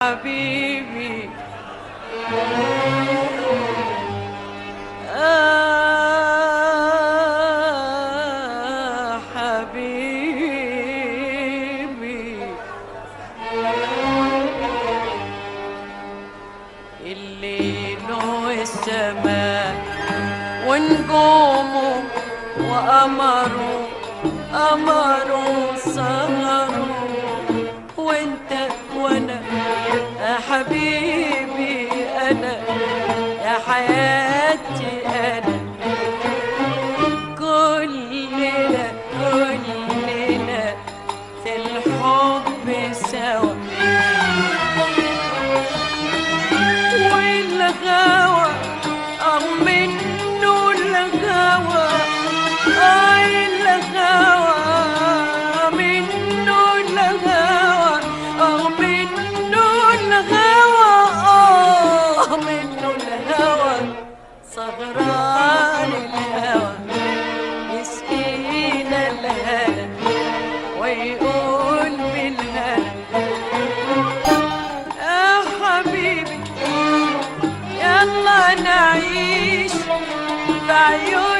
حبيبي حبيبي الليل والسماء ونجومه وقمره سهروا وانت وانا يا حبيبي انا يا حياتي انا كلنا في الحب سوا والغاوى منه الغاوى الغاوى منه الغاوى منه الغاوى منه الهوى سهران الهوى يسقينا الهنا ويقول بالهنا يا حبيبي يلا نعيش في عيون